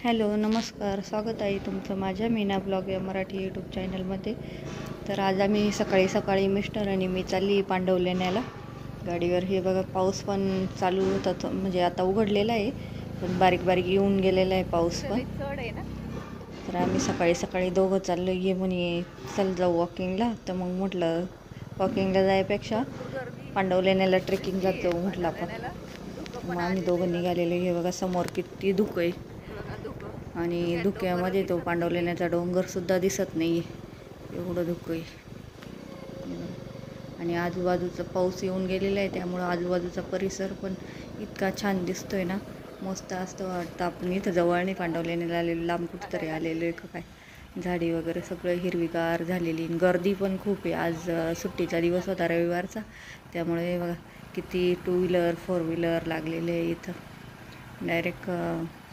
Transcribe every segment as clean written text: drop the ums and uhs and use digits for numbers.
Hello नमस्कार, स्वागत आहे तुमचं माझ्या मीना ब्लॉग या मराठी यूट्यूब चॅनलमध्ये. तर आज आम्ही सकाळी सकाळी मिस्टर आणि मी चालली पांडवलेण्याला गाडीवर. हे बघा पाऊस पण चालू होता, म्हणजे आता उघडलेला आहे पण बारीक बारीक येऊन गेलेला आहे पाऊस पण. तर आम्ही सकाळी सकाळी दोघं चाललो. ये म्हणे चल जाऊ वॉकिंगला, तर मग म्हटलं वॉकिंगला जायपेक्षा पांडवलेण्याला ट्रेकिंगला जाऊ म्हटलं आपण. मग आम्ही दोघं निघालेलो. हे बघा समोर किती धुकं आहे आणि धुक्यामध्ये तो पांडवलेण्याचा डोंगरसुद्धा दिसत नाही, एवढं धुकं आहे. आणि आजूबाजूचा पाऊस येऊन गेलेला आहे, त्यामुळं आजूबाजूचा परिसर पण इतका छान दिसतोय ना, मस्त असतं वाटतं आपण इथं जवळ नाही पांडवलेण्याला आलेलो, लांब कुठंतरी आलेलो आहे का काय. झाडी वगैरे सगळं हिरवीगार झालेली, गर्दी पण खूप आहे. आज सुट्टीचा दिवस होता रविवारचा, त्यामुळे बघा किती 2 व्हीलर 4 व्हीलर लागलेले आहे इथं. डायरेक्ट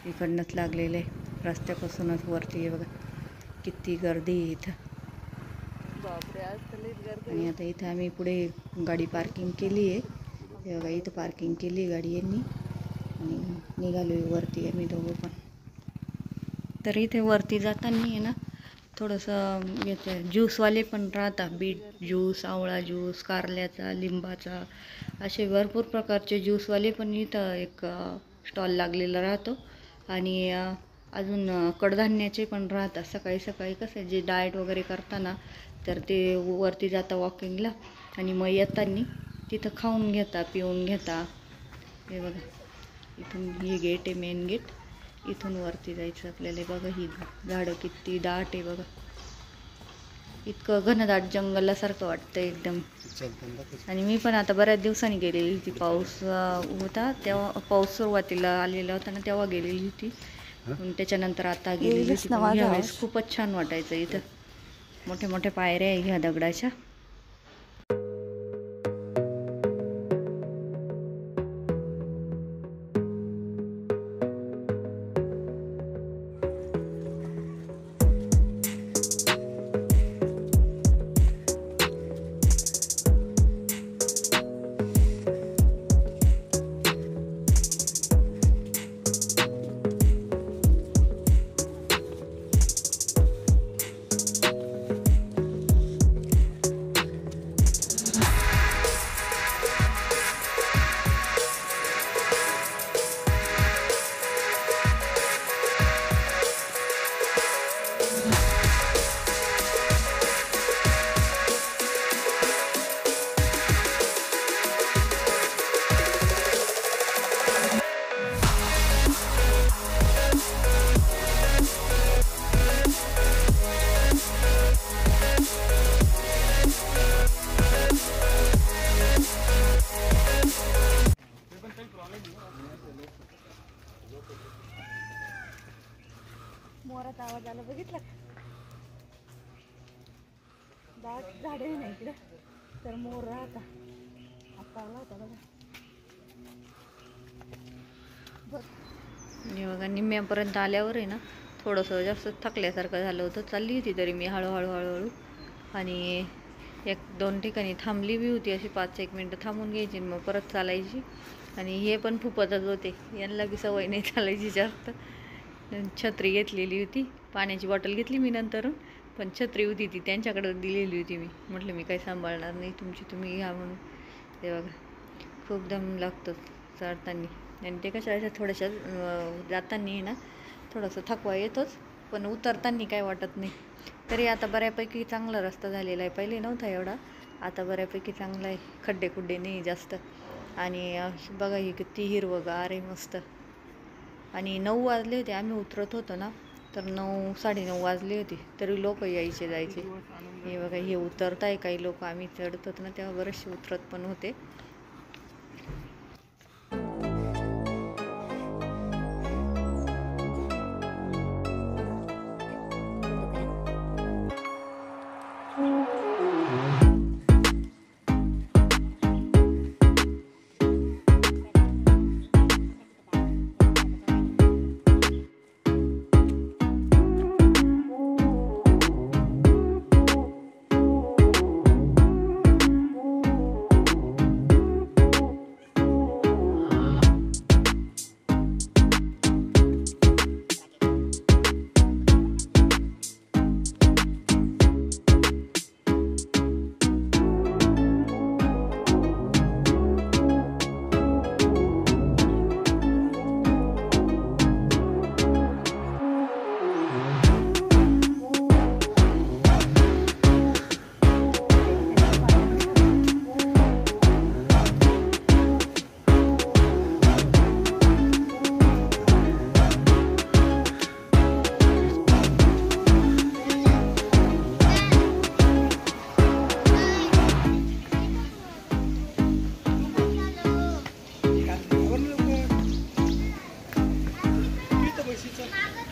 इकडनंच लागलेले आहे, रस्त्यापासूनच वरती. आहे बघा किती गर्दी आहे इथं. आणि आता इथं आम्ही पुढे गाडी पार्किंग केली आहे. हे बघा इथं पार्किंग केली आहे गाडी यांनी आणि निघालो आहे वरती आम्ही दोघं पण. तर इथे वरती जाताना आहे ना थोडंसं याचं ज्यूसवाले पण राहतात, बीट ज्यूस, आवळा ज्यूस, कारल्याचा, लिंबाचा, असे भरपूर प्रकारचे ज्यूसवाले पण इथं एक स्टॉल लागलेला राहतो. आणि अजून कडधान्याचे पण राहतात. सकाळी सकाळी कसं जे डाएट वगैरे करताना तर ते वरती जाता वॉकिंगला आणि मग येताना तिथं खाऊन घेता पिऊन घेता. हे बघा इथून ही गेट आहे, मेन गेट. इथून वरती जायचं आपल्याला. बघा ही झाडं किती दाट आहे बघा, इतकं घनदाट जंगलासारखं वाटतं एकदम. आणि मी पण आता बऱ्याच दिवसांनी गेलेली होती, पाऊस होता तेव्हा, पाऊस सुरुवातीला आलेला होता ना तेव्हा गेलेली होती. त्याच्यानंतर आता गेलेली होती. यावेळेस खूपच छान वाटायचं इथं. मोठ्या मोठ्या पायऱ्या आहे ह्या दगडाच्या. मोराचा आवाज आला बघितला, दाट झाडे नाही इकडे तर मोर राहता. आता आला होता बघा. बघा निम्म्यापर्यंत आल्यावर आहे ना थोडंसं जास्त थकल्यासारखं झालं होतं. चालली होती तरी मी हळूहळू हळूहळू, आणि 1-2 ठिकाणी थांबली बी होती. अशी 5-1 मिनटं थांबून घ्यायची मग परत चालायची. आणि हे पण फुपतच होते, यांना बी सवय नाही चालायची जास्त. छत्री घेतलेली होती, पाण्याची बॉटल घेतली मी नंतर, पण छत्री होती ती त्यांच्याकडे दिलेली होती. मी म्हटलं मी काही सांभाळणार नाही, तुमची तुम्ही घ्या म्हणून. ते बघा खूप दम लागतो चढताना. आणि ते कशा थोड्याशा जाताना ना थोडंसं थकवा येतोच, पण उतरताना काय वाटत नाही. तरी आता बऱ्यापैकी चांगला रस्ता झालेला आहे, पहिले नव्हता एवढा, आता बऱ्यापैकी चांगला आहे, खड्डे खुड्डे नाही जास्त. आणि बघा ही किती हिरवंगार आहे मस्त. आणि 9 वाजले होते आम्ही उतरत होतो ना, तर 9-9:30 वाजले होते तरी लोक यायचे जायचे. हे बघा हे उतरत आहे काही लोक, आम्ही चढत होतो ना तेव्हा बरेचसे उतरत पण होते.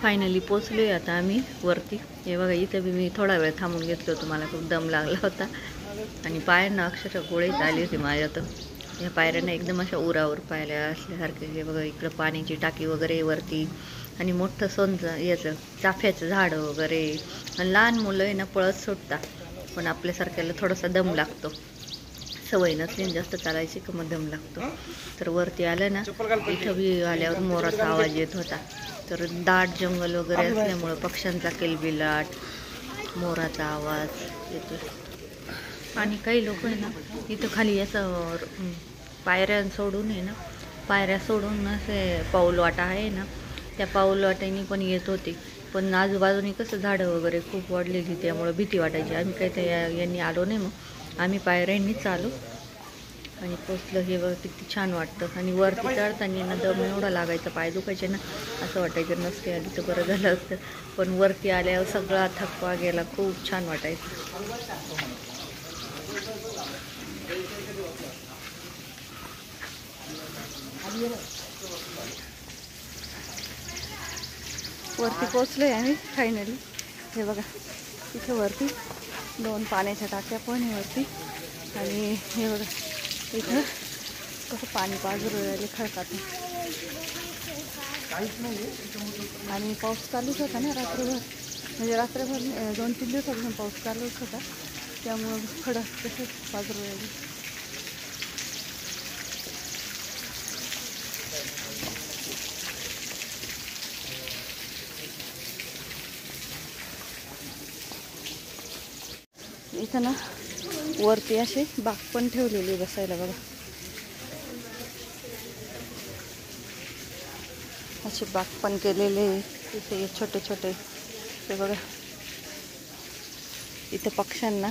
फायनली पोचलोय आता आम्ही वरती. हे बघा इथे मी थोडा वेळ थांबून घेतलं होतं, मला खूप दम लागला होता आणि पायांना अक्षरशः गोळीच आली होती माझ्या. तर या पायऱ्यांना एकदम अशा उरावर पायऱ्या असल्यासारखे. हे बघा इकडं पाण्याची टाकी वगैरे वरती आणि मोठं याचं चाफ्याचं झाडं वगैरे. आणि लहान मुलं आहे ना पळत सुटतात, पण आपल्यासारख्याला थोडासा दम लागतो, सवय नसली जास्त चालायची का मग दम लागतो. तर वरती आलं ना, इथं बी आल्यावर मोराचा आवाज येत होता. तर दाट जंगल वगैरे असल्यामुळं पक्ष्यांचा किलबिलाट, मोराचा आवाज येतो. आणि काही लोक आहे ना इथं खाली असं पायऱ्या सोडून आहे ना, पायऱ्या सोडून असे पाऊलवाटा आहे ना, त्या पाऊलवाट्याने पण येत होते. पण आजूबाजूनी कसं झाडं वगैरे खूप वाढलेली, त्यामुळं भीती वाटायची. आम्ही काही त्या यांनी आलो नाही, मग आम्ही पायऱ्यांनीच आलो आणि पोचलं. हे बघ किती छान वाटतं. आणि वरती चढताना ना दम एवढा लागायचा, पाय दुखायचे ना, असं वाटायचं नसते आली तर बरं झालं असतं. पण वरती आल्यावर सगळा थकवा गेला, खूप छान वाटायचं. वरती पोचलोय आम्ही फायनली. हे बघा इथे वरती 2 पाण्याच्या टाक्या पण आहे वरती. आणि हे बघा इथं कसं पाणी पाजरू राहिले खडकातून. आणि पाऊस चालूच होता ना रात्रभर, म्हणजे रात्रभर 2-3 दिवसापासून पाऊस चालूच होता, त्यामुळं खडक तसेच पाजरू राहिले. इथं ना वरती असे बाग पण ठेवलेली बसायला बघा. असे बाग पण केलेले इथे छोटे छोटे. ते बघा इथं पक्ष्यांना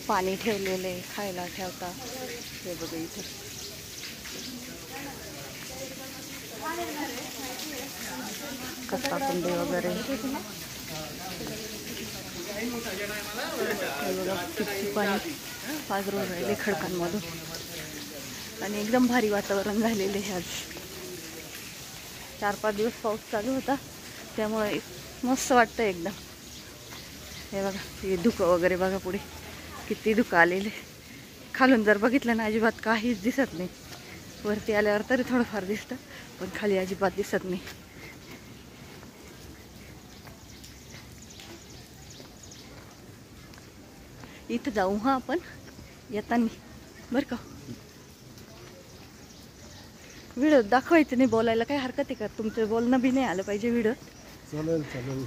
पाणी ठेवलेले, खायला ठेवता. हे बघा इथे कचराकुंडी वगैरे. किती पाणी पाजरून राहिले खडकांमधून. आणि एकदम भारी वातावरण झालेले आहे आज. 4-5 दिवस पाऊस चालू होता, त्यामुळे मस्त वाटतं एकदम. हे बघा हे धुकं वगैरे बघा, पुढे किती धुकं आलेले. खालून जर बघितलं ना अजिबात काहीच दिसत नाही. वरती आल्यावर तरी थोडंफार दिसतं, पण खाली अजिबात दिसत नाही. इथं जाऊ हा आपण येताना बरं का. व्हिडिओ दाखवायचं नाही, बोलायला काही हरकत आहे का? तुमचं बोलणं बी नाही आलं पाहिजे व्हिडिओ. चालेल चालेल.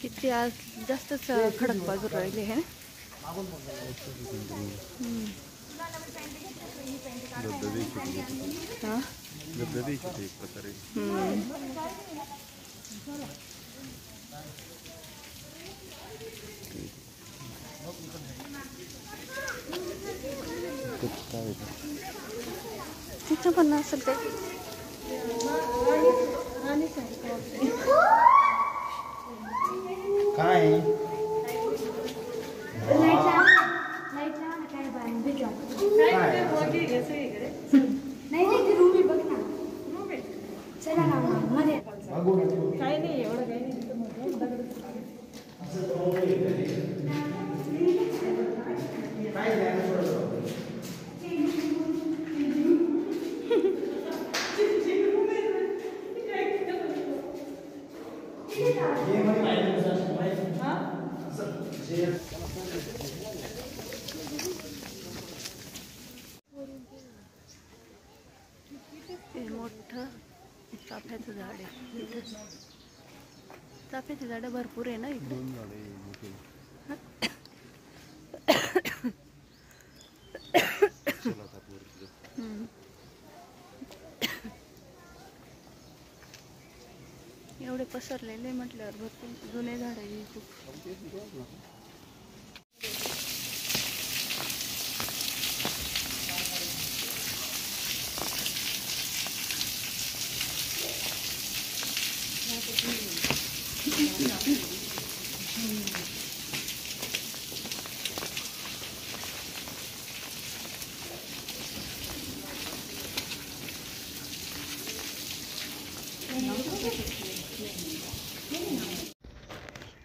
किती आज जास्तच खडक बाजू राहिले आहे. तिथं पण असेल ते. काय नाही एवढं काही नाही. मोठं चाफ्याचं झाड आहे. चाफ्याची झाडं भरपूर आहे ना इथे. एवढे पसरलेले म्हटल्यावर भरपूर जुने झाड आहे खूप.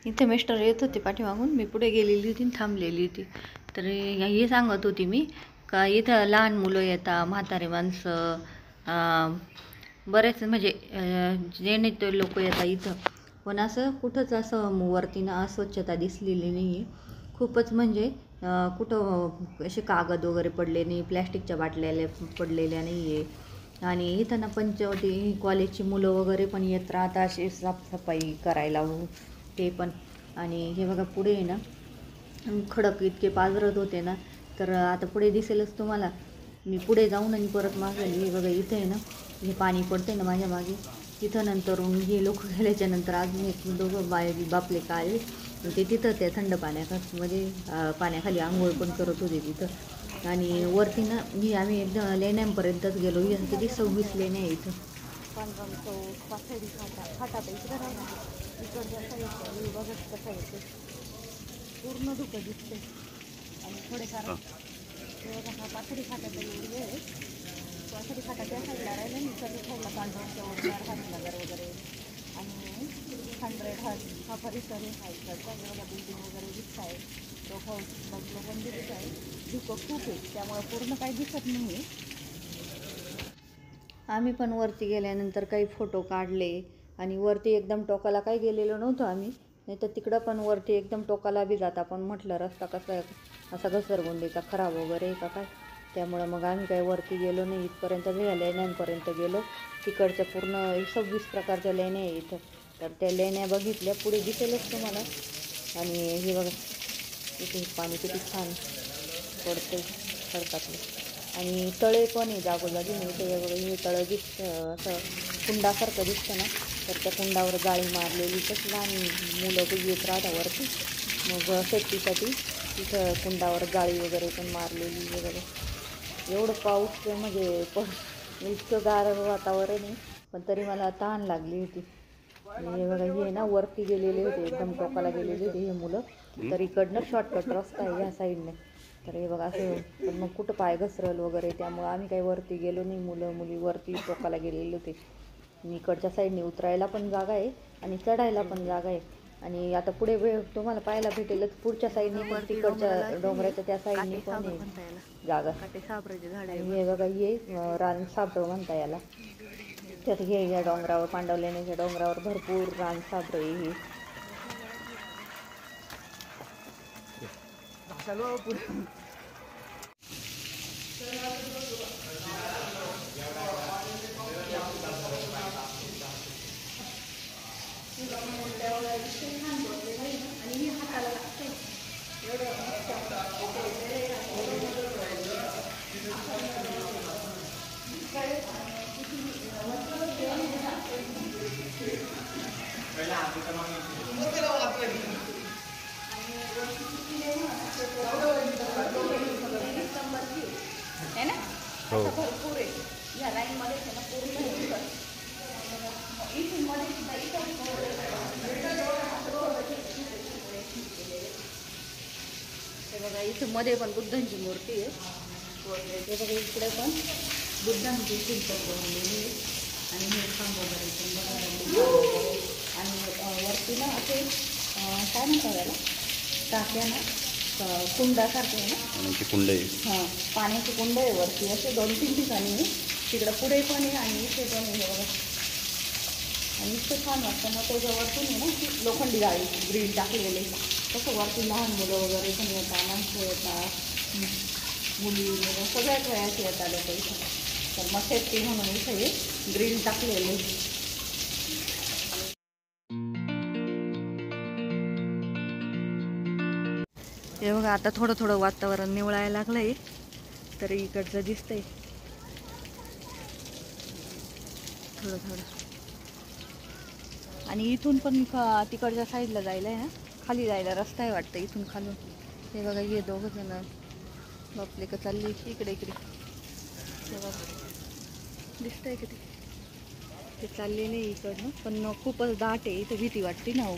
इथे मिस्टर येत होते पाठीमागून, मी पुढे गेलेली होती आणि थांबलेली होती. तर हे सांगत होती मी का इथं लहान मुलं येतात, म्हातारे माणसं, बरेच म्हणजे जेणे लोक येतात इथं, पण असं कुठंच असं वरतीनं अस्वच्छता दिसलेली नाही आहे. खूपच म्हणजे कुठं असे कागद वगैरे पडले नाही, प्लॅस्टिकच्या बाटल्या पडलेल्या नाही आहे. आणि इथं ना पंचवटी कॉलेजची मुलं वगैरे पण येत राहतात अशी साफसफाई करायला ते पण. आणि हे बघा पुढे आहे ना खडक इतके पाझरत होते ना, तर आता पुढे दिसेलच तुम्हाला. मी पुढे जाऊन आणि परत मागली. हे बघा इथं आहे ना, हे पाणी पडते ना माझ्या मागे, तिथं नंतरून हे लोक गेल्याच्या नंतर अजून एक दोघं बापले काळे ते तिथं त्या थंड पाण्यामध्ये पाण्याखाली आंघोळ पण करत होते तिथं. आणि वरती ना आम्ही एकदम लेण्यांपर्यंतच गेलो. किती 26 लेण्या आहे इथं. पांढरम चौक, पाथडी फाटा इकडं राहिला इकडच्या साईडच्या बघत कसं येते पूर्ण धुकं दिसते. आणि थोडेफार हा पाथडी फाटाचा एरिया आहे. पाथडी फाटा त्या साईडला राहिला, निसर्ग साईडला पांढरम चौक, राजनगर वगैरे आणि 100 हा परिसर आहे. इकडचा एवढा बिल्डिंग वगैरे दिसत आहे, लोक पण दिसत आहे. धुकं खूप आहे त्यामुळे पूर्ण काही दिसत नाही आहे. आम्ही पण वरती गेल्यानंतर काही फोटो काढले. आणि वरती एकदम टोकाला काही गेलेलो नव्हतो आम्ही, नाही तर तिकडं पण वरती एकदम टोकाला बी जाता, पण म्हटलं रस्ता कसा असा घसरगुंडीचा खराब वगैरे का काय, त्यामुळं मग आम्ही काही वरती गेलो नाही. इथपर्यंत लेण्यांपर्यंत गेलो. तिकडच्या पूर्ण 26 प्रकारच्या लेण्या आहे इथं, तर त्या लेण्या बघितल्या. पुढे दिसेलच तुम्हाला. आणि हे बघा इथे पाणी किती छान पडतं खडकातलं. आणि तळे पण आहे जागोजागी. नाही ते हे तळं दिसतं असं कुंडासारखं दिसतं ना, तर त्या कुंडावर जाळी मारलेली. कसं लहान मुलं येत राहतात वरती, मग सेफ्टीसाठी तिथं कुंडावर जाळी वगैरे पण मारलेली वगैरे. एवढं पाऊस म्हणजे इतकं गार वातावरण आहे, पण तरी मला तहान लागली होती. हे बघा हे ना वरती गेलेले होते, एकदम टोकाला गेलेले होते हे मुलं. तर इकडनं शॉर्टकट रस्ता आहे ह्या साईडने. तर हे बघा असं, पण मग कुठं पाय घसरल वगैरे, त्यामुळं आम्ही काही वरती गेलो नाही. मुलं मुली वरती टोकाला गेलेले होते. इकडच्या साईडने उतरायला पण जागा आहे आणि चढायला पण जागा आहे. आणि आता पुढे तुम्हाला पाहायला भेटेलच पुढच्या साईडने पण, तिकडच्या डोंगराच्या त्या साईडने पण आहे जागा. हे बघा हे रान साबरं म्हणता याला. तर हे या डोंगरावर, पांडवलेण्याच्या डोंगरावर भरपूर रान साबरं आहे हे. है ना, असं भरपूर आहे ह्या लाईनमध्ये ना पूर्ण इथून मध्ये हे बघा इथं मध्ये पण बुद्धांची मूर्ती आहे. हे बघा इकडे पण बुद्धांची शिल्प बनवलेली आहे. आणि हे खांब वगैरे पण बघायला. आणि वरती ना असे काय म्हणतात त्याला, टाक्या ना कुंडासारखे आहे ना, पाण्याची कुंड आहे. हां पाण्याची कुंड आहे वरती, असे 2-3 ठिकाणी आहे. तिकडं पुढे पण आहे आणि इथे पण आहे बघा. आणि इतकं छान वाटतं ना, त्याच्या वरतून आहे ना लोखंडी जाळी ग्रिल टाकलेले. तसं वरती लहान मुलं वगैरे पण येतात, माणसं येतात, मुली वगैरे सगळ्याच वयाची येतात लोक इथं. तर मग सेफ्टी म्हणून इथे हे ग्रिल टाकलेले. हे बघा आता थोडं थोडं वातावरण निवळायला लागलं आहे, तरी इकडचं दिसतंय थोडं थोडं. आणि इथून पण तिकडच्या साईडला जायला आहे ना, खाली जायला रस्ता आहे वाटतं इथून खालून. हे बघा हे दोघं जण बापले का चालली इकडे इकडे. हे बघा दिसतंय किती ते चाललेले इकडनं, पण खूपच दाट आहे इथं, भीती वाटते ना हो.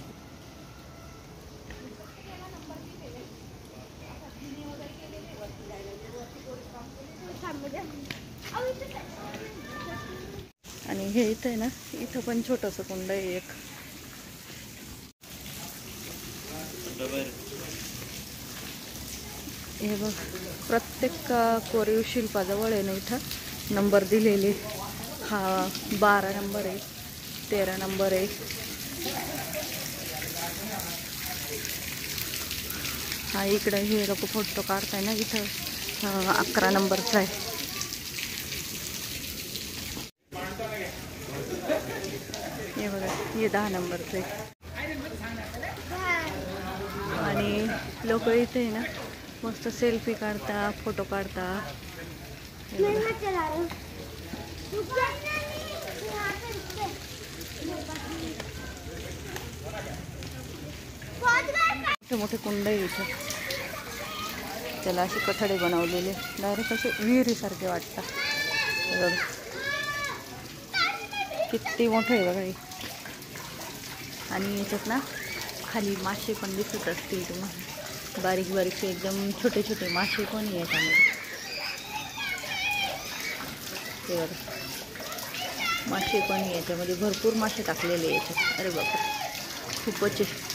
आणि हे इथं आहे ना, इथं पण छोटंसं कुंड आहे एक. हे बघ, प्रत्येक कोरीव शिल्पाजवळ आहे ना इथं नंबर दिलेले. हा 12 नंबर आहे, 13 नंबर आहे. हा इकडं हे लोक फोटो काढताय ना, इथं 11 नंबरचा आहे. हे बघा, हे 10 नंबरचं आहे. आणि लोक इथे ना मस्त सेल्फी काढता, फोटो काढता. मोठे मोठे कुंड आहे इथे. त्याला असे कठडे बनवलेले, डायरेक्ट असे विहिरीसारखे वाटतात. किती मोठं आहे बघा हे. आणि याच्यात ना खाली मासे पण दिसत असतील तुम्हाला, बारीक बारीकचे एकदम छोटे छोटे मासे पण आहे याच्यामध्ये. ते बघा, मासे पण आहे याच्यामध्ये, भरपूर मासे टाकलेले याच्यात. अरे बाबा, खूपच आहे.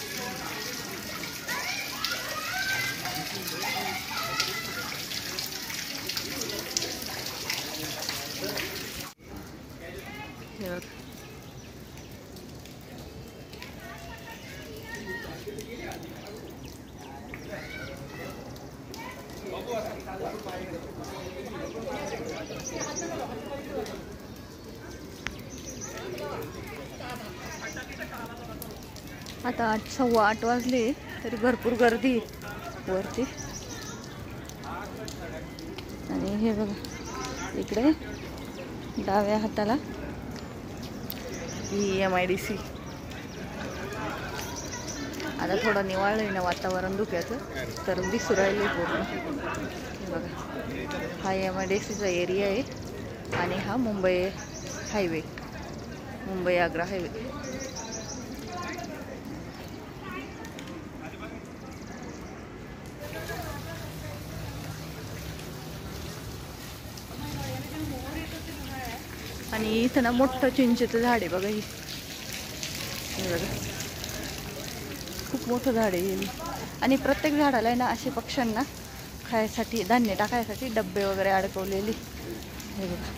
आता 8:15 वाजले तरी भरपूर गर्दी वरती. आणि हे बघा, इकडे डाव्या हाताला ही MIDC. आता थोडं निवाळलं आहे ना वातावरण धुक्याचं, तर दिसू राहिले पूर्ण. हे बघा, हा MIDCचा एरिया आहे. आणि हा मुंबई हायवे, मुंबई आग्रा हायवे. आणि इथं ना मोठं चिंचेचं झाड आहे बघा. हे बघा, खूप मोठं झाड आहे. आणि प्रत्येक झाडाला आहे ना असे पक्ष्यांना खायसाठी, धान्य टाकायसाठी डब्बे वगैरे अडकवलेले. हे बघा,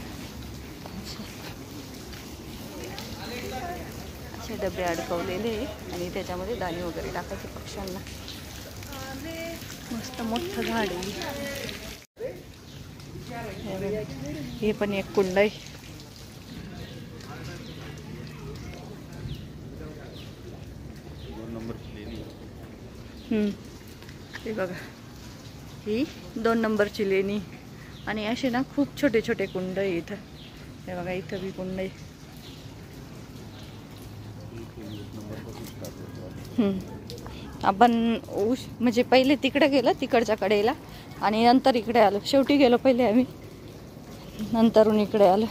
असे डब्बे अडकवलेले आणि त्याच्यामध्ये दाणे वगैरे टाकायचे पक्ष्यांना. मस्त मोठं झाड आहे. हे पण एक कुंड आहे. हे बघा, ही 2 नंबरची लेणी. आणि असे ना खूप छोटे छोटे कुंड आहे इथं. हे बघा, इथं बी कुंड आहे. आपण म्हणजे पहिले तिकडे गेलो, तिकडच्या कडेला, आणि नंतर इकडे आलो. शेवटी गेलो पहिले आम्ही, नंतरून इकडे आलो.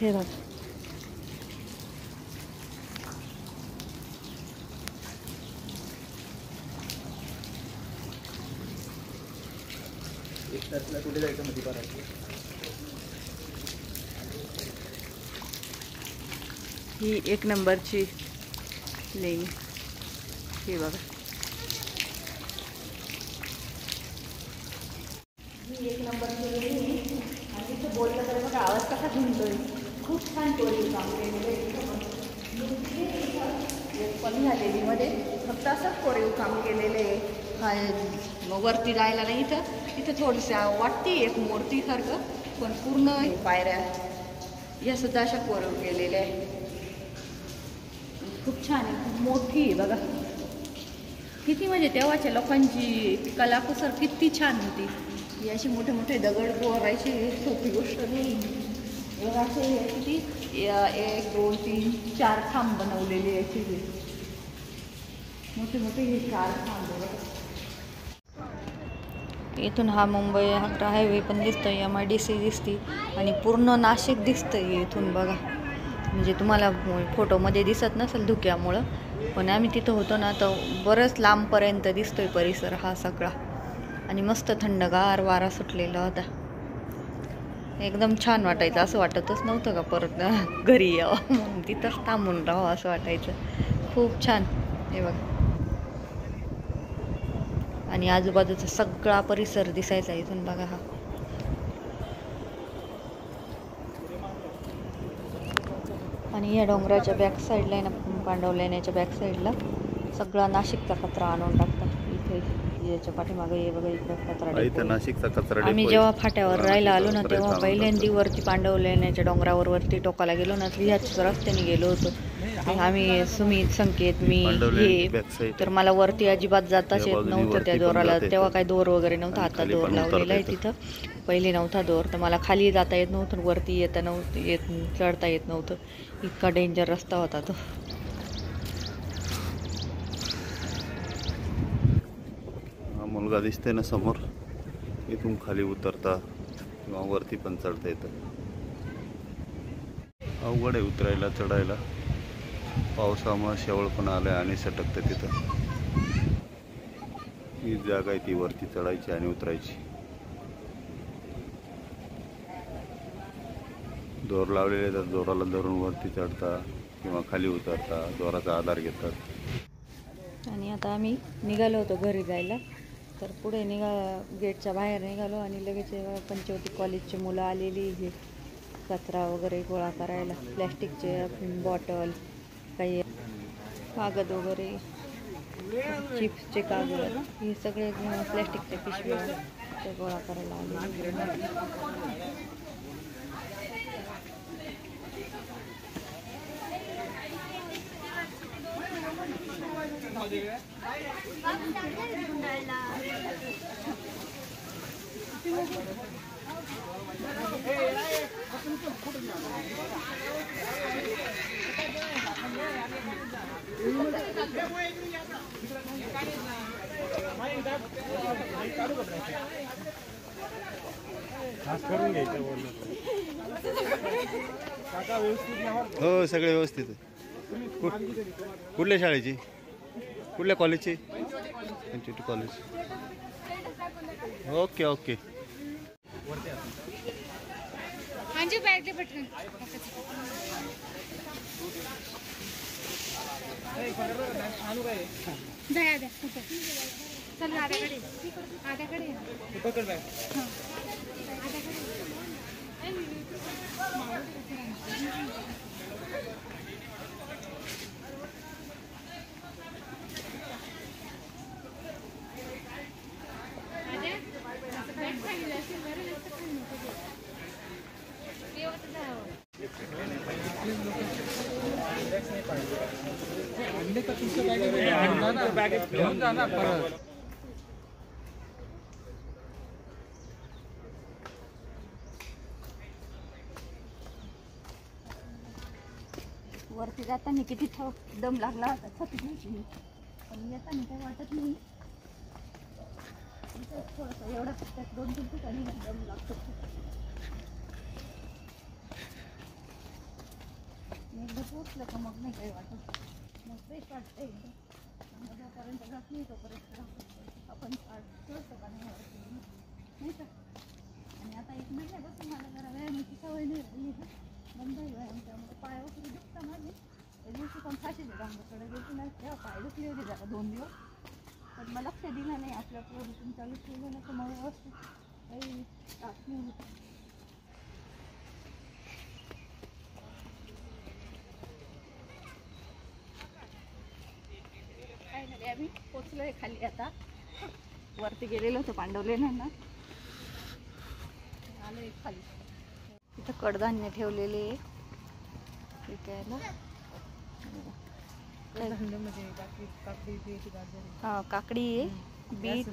हे बघा, ही 1 नंबरची लेणी. हे बघा, ही 1 नंबरची लेणी. आणि इथं बोललं तर बघा आवाज कसा घुमतोय. खूप छान कोरीव काम केलेलं आहे. पण ह्या लेणीमध्ये फक्त असंच कोरीव काम केलेलं आहे. हा मग वरती जायला नाही, इथं थोडीशी वाटते एक मूर्तीसारखं, पण पूर्ण पायऱ्या या सुद्धा अशा कोरीव केलेल्या आहे. खूप छान आहे, खूप मोठी आहे बघा. किती म्हणजे तेव्हाच्या लोकांची कलाकुसर किती छान होती. ही अशी मोठे मोठे दगड कोरायची सोपी गोष्ट नाही. बघा, असे किती 1 2 3 4 खांब बनवलेले याचे, मोठे मोठे हे 4 खांब बघा. इथून हा मुंबई आग्रा हायवे पण दिसतोय, MIDC दिसते, आणि पूर्ण नाशिक दिसतंय इथून बघा. म्हणजे तुम्हाला फोटोमध्ये दिसत नसेल धुक्यामुळं, पण आम्ही तिथं होतो ना तर बरंच लांबपर्यंत दिसतोय परिसर हा सगळा. आणि मस्त थंडगार वारा सुटलेला होता. एकदम छान वाटायचं. असं वाटतच नव्हतं का परत घरी यावं, म्हणून तिथंच थांबून राहावं असं वाटायचं. खूप छान. हे बघा, आणि आजूबाजूचा सगळा परिसर दिसायचा इथून बघा हा. आणि या डोंगराच्या बॅक साईडला आहे ना, पांडवलेण्याच्या बॅक साईडला सगळा नाशिकचा कचरा आणून टाकतात. इथे याच्या पाठीमागे हे बघा, इकडे कचरा डेपो. नाशिकचा कचरा आम्ही जेव्हा फाट्यावर राहायला आलो ना, तेव्हा पहिल्यांदी वरती पांडवलेण्याच्या डोंगरावर वरती टोकाला गेलो ना, ह्याच रस्त्याने गेलो होतो आम्ही. सुमित, संकेत, मी, हे. तर मला वरती अजिबात जाताच येत नव्हतं त्या दोराला. तेव्हा काही दोर वगैरे नव्हता, आता दोर लावलेला आहे तिथं. पहिले नव्हता दोर, तर मला खाली जाता येत नव्हतं, वरती येता नव्हतं, चढता येत नव्हतं. इतका डेंजर रस्ता होता तो. मुलगा दिसते ना समोर, इथून खाली उतरता किंवा वरती पण चढता येतं. अवघड आहे उतरायला चढायला. पावसामुळे शेवळ पण आलंय आणि सटकतं तिथं. ही जागा आहे ती वरती चढायची आणि उतरायची. दोर लावलेले तर दोराला धरून वरती चढता किंवा खाली उतरता, दोराचा आधार घेतात. आणि आता आम्ही निघालो होतो घरी जायला. तर पुढे गेटच्या बाहेर निघालो आणि लगेच पंचवटी कॉलेजची मुलं आलेली, हे कचरा वगैरे गोळा करायला. प्लॅस्टिकचे बॉटल, काही कागद वगैरे, चिप्सचे कागद, हे सगळे प्लॅस्टिकचे पिशव्या ते गोळा करायला आले. हो, सगळे व्यवस्थित आहे. कुठल्या शाळेची, कुठल्या कॉलेजची? पंचवटी कॉलेज. Okay okay. वरती जाताना किती दम लागला होता, छातीत, पण येताना काही वाटत नाही. थोडंसं एवढं फक्त 2-3 ठिकाणी दम लागतो. एकदा पोचलं का मग नाही काही वाटत, मग फ्रेश वाटतं एकदम. जोपर्यंत जात नाही तोपर्यंत आपण चढतो का नाही का. आणि आता 1 महिन्यापासून मला जरा व्यायामाची सवय नाही राहिली ना, बंद आहे व्यायाम, त्यामुळे पाय वगैरे दुखता माझे. त्या दिवशी पण फाशीच्या डोंगराकडे गेली ना, तेव्हा पाय दुखले होते जरा 2 दिवस. पण मग लक्ष दिलं नाही, आपल्या रुटीन चालू केलं ना तर मग व्यवस्थित काही त्रास नाही होत. आम्ही पोचलोय खाली. आता वरती गेलेलो होतो पांडवलेण्यांना, आलोय खाली. तिथं कडधान्य ठेवलेले विकायला. हा, काकडी आहे, बीट,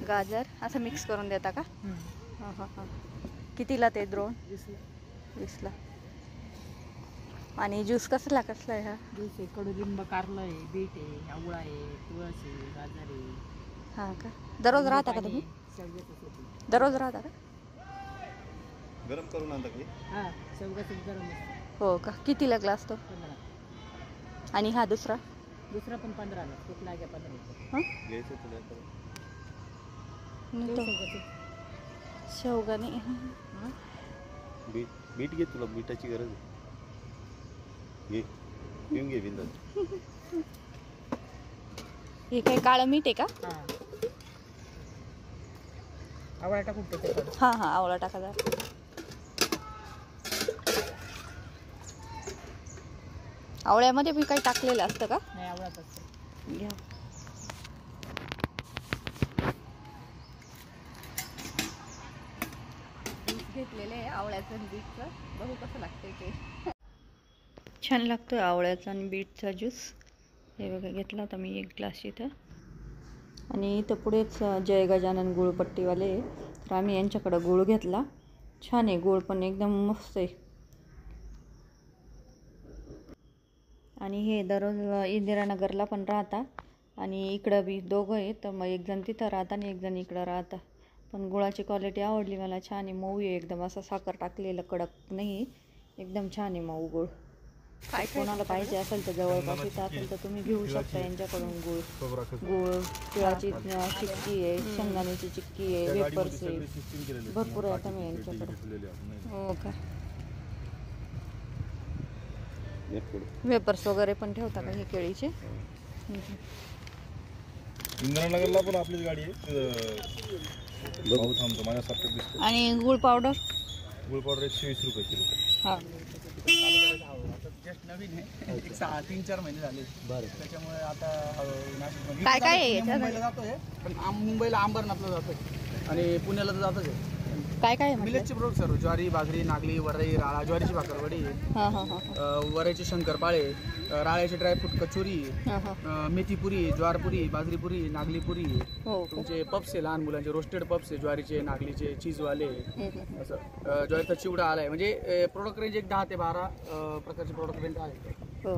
गाजर असं मिक्स करून देता का? हां हां हां. कितीला ते द्रोण? 20ला. आणि ज्यूस कसला आहे हा? ज्यूस आहे, कडुलिंब, कारलं आहे, बीट आहे, आवळा आहे, तुळस आहे, गाजर आहे. हां का? दररोज राहता का तुम्ही? दररोज राहता का? गरम करून आणता की? हां, शेवगाचं गरम असतं. हो का? कितीला ग्लास तो? 15. आणि हा दुसरा पण 15ला. कुठला घ्या 15. हां, घ्यायचं तुला शेवगा नाही. बीट घे, तुला बीटाची गरज आहे. घे, घेऊन घे बिंदास. हे काही काळं मीठ आहे का? हां, आवळा टाकून त्याच्यात हां हां आवळा टाका जरा. आवळ्यामध्ये मी काही टाकलेलं असतं का? नाही आवळाच असतं. घ्या. ज्यूस घेतलेले आहे आवळ्याचं आणि बीटचं. बघू कसं लागतंय ते. छान लागतं आवळ्याचा आणि बीटचा ज्यूस. हे बघा घेतला होता मी 1 ग्लास इथं. आणि इथं पुढेच जय गजानन गुळपट्टीवाले आहे, तर आम्ही यांच्याकडं गुळ घेतला. छान आहे गुळ पण एकदम मस्त आहे. आणि हे दररोज इंदिरानगरला पण राहता आणि इकडं बी दोघं आहे, तर मग एक जण तिथं राहता आणि एक जण इकडं राहता. पण गुळाची क्वालिटी आवडली मला. छान आहे, मऊ आहे एकदम, असं साखर टाकलेलं कडक नाही, एकदम छान आहे मऊ गुळ. काय कोणाला पाहिजे असेल तर जवळपास इथं असेल तर तुम्ही घेऊ शकता यांच्याकडून गुळ. तिळाची चिक्की आहे, शेंगदाण्याची चिक्की आहे, वेपर्स आहे, भरपूर आहे आता मी यांच्याकडे. हो का? वेपर्स वगैरे पण ठेवता का हे केळीचे? इंदिरानगरला पण आपलीच गाडी आहे. भाऊ थांबतो माझ्यासारखं दिसतो. आणि गुळ पावडर? गुळ पावडर 120 रुपये किलो. हां. जस्ट नवीन आहे, 3-4 महिने झाले. बरं. त्याच्यामुळे आता नाशिकमध्ये काय काय आहे याच्यात? मुंबईला जातोय, पण मुंबईला अंबरनाथला जातोय आणि पुण्याला तर जातच आहे. काय काय आहे मिलेटचे प्रोडक्ट सर्व, ज्वारी, बाजरी, नागली, वरई, राळा, ज्वारीची भाकरवडी, हां हां हां वरईचे शंकरपाळे, राळ्याचे ड्रायफ्रूट कचोरी, हां हां. मेथीपुरी, ज्वारपुरी, बाजरीपुरी, नागलीपुरी, हो. तुमचे पप्स आहे लहान मुलांचे, रोस्टेड पप्स आहे, ज्वारीचे, नागलीचे, चीजवाले, असं ज्वारीचा चिवडा आलाय. म्हणजे प्रोडक्ट रेंज एक 10 ते 12 प्रकारचे प्रोडक्ट रेंज आहे. हो.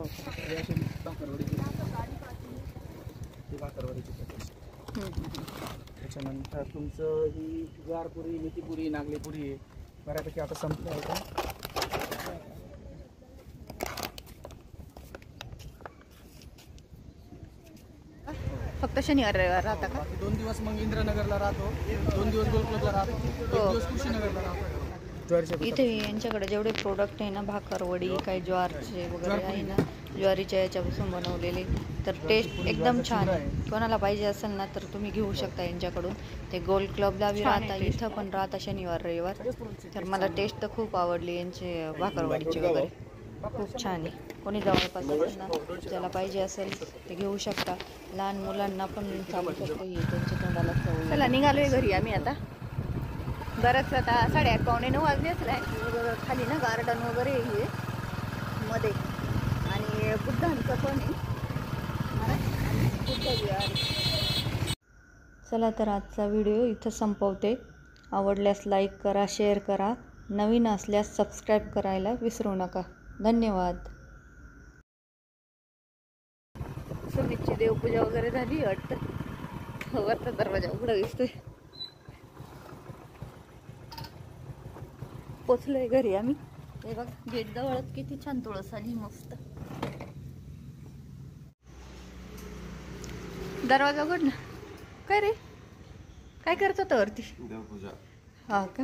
भाकरवडीची त्याच्यानंतर तुमचं ही ज्वारपुरी, मेथीपुरी, नागलीपुरी बऱ्यापैकी आता संपलं आहे का. फक्त शनिवार रविवार राहता का? 2 दिवस मग इंदिरानगरला राहतो, 2 दिवस गोलक्लबला राहतो, 1 दिवस कृषीनगरला राहतो. ज्वारीच्या इथे यांच्याकडे जेवढे प्रोडक्ट आहे ना, भाकरवडी काही ज्वारचे वगैरे आहे ना, ज्वारीच्या याच्यापासून बनवलेले, तर टेस्ट एकदम छान आहे. कोणाला पाहिजे असेल ना तर तुम्ही घेऊ शकता यांच्याकडून. ते गोल्ड क्लबला बी राहता, इथं पण राहता शनिवार रविवार. तर मला टेस्ट तर खूप आवडली यांचे भाकरवडीची वगैरे, खूप छान आहे. कोणी जवळपास असेल ना, ज्याला पाहिजे असेल ते घेऊ शकता. लहान मुलांना पण चालू शकतो, ही त्यांच्या तोंडाला चव. चला निघालोय घरी आम्ही आता. बरंच आता 8:30-9 वाजलेच आहे. खाली ना गार्डन वगैरे आहे मध्ये, आणि बुद्धांचं पण आहे. बुद्ध विहार. चला तर आजचा व्हिडिओ इथं संपवते. आवडल्यास लाईक करा, शेअर करा, नवीन असल्यास सबस्क्राईब करायला विसरू नका. धन्यवाद. सुमितची देवपूजा वगैरे झाली वाटतं. वरचा दरवाजा उघडा दिसतोय. पोचलोय घरी आम्ही. हे बघ गेट जवळच किती छान तुळस आली मस्त. दरवाजा उघड ना. काय रे, काय करत होता वरती? देवपूजा. हा का?